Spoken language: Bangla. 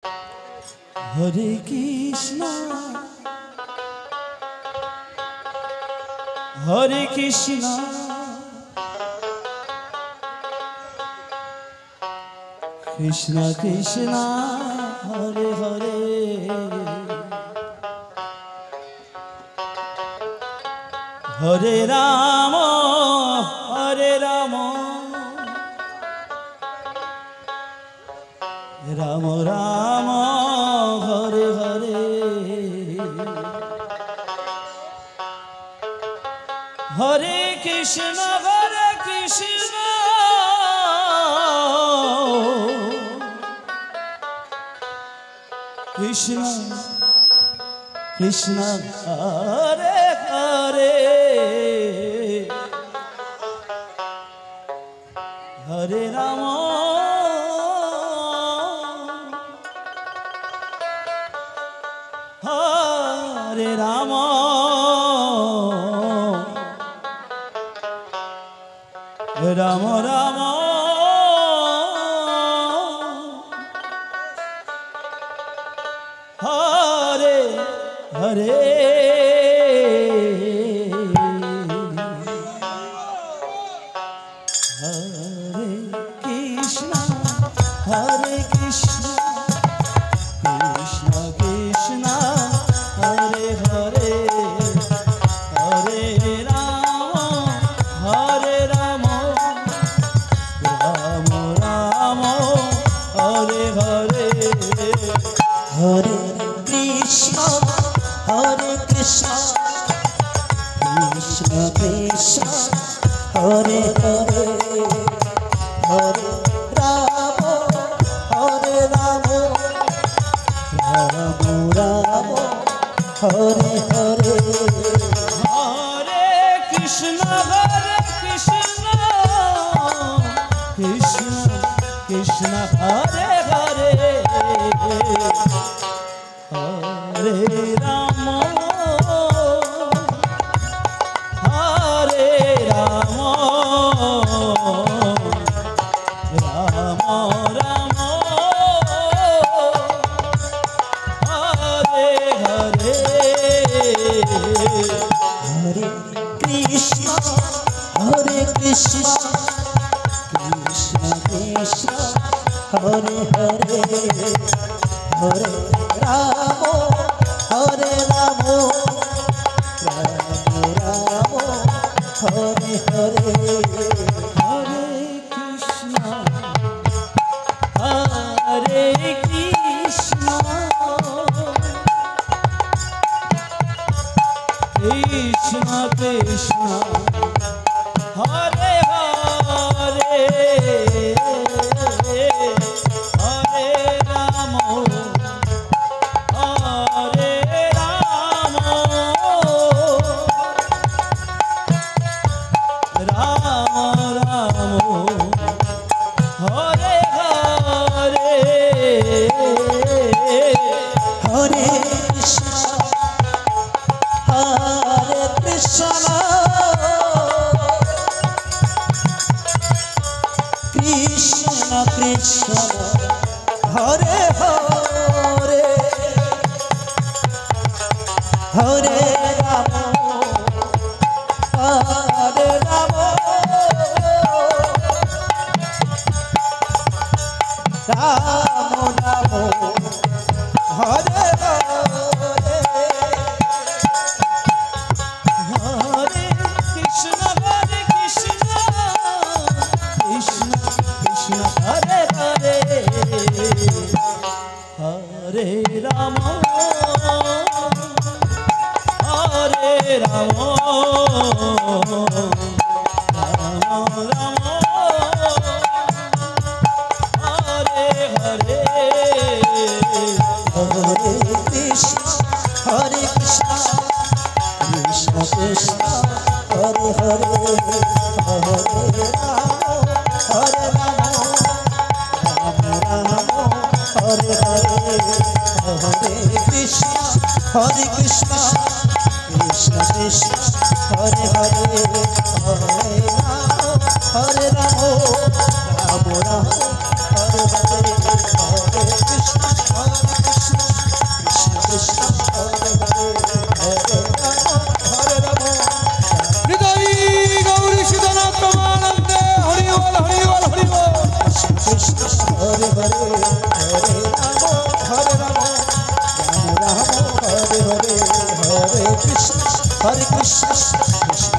Hare Krishna Hare Krishna Krishna Krishna Hare Hare Hare Ram Ram Ram Hare Hare Hare Krishna Krishna Krishna Hare Hare Hare Ram Hare Ram Ram Ram Hare Hare Hare Krishna Hare Krishna Krishna Krishna Hare Hare Hare Ram Ram Ram Hare Hare Hare Krishna Krishna Krishna Hare Hare Hare Ram Ram Ram Hare Hare Hare Krishna Krishna Krishna Hare Hare Hare Ram Ram Ram Hare Hare Hare Krishna Krishna Krishna Hare Hare Hare Ram Ram Ram Hare Hare Hare Krishna Hare Krishna Krishna Krishna Hare Hare Hare Ram Ram Hare Hare Hare Krishna Krishna Krishna Hare Hare Hare Ram Ram Ram Hare Hare Hare Krishna Krishna Krishna Hare Hare Hare Ram Ram Ram Hare Hare Hare Krishna Krishna Krishna Hare Hare Hare Ram Ram Hare Hare Hare Krishna Krishna Krishna Krishna Hare Hare Hare Ram Ram Ram Hare Hare Hare Krishna Hare Krishna, Krishna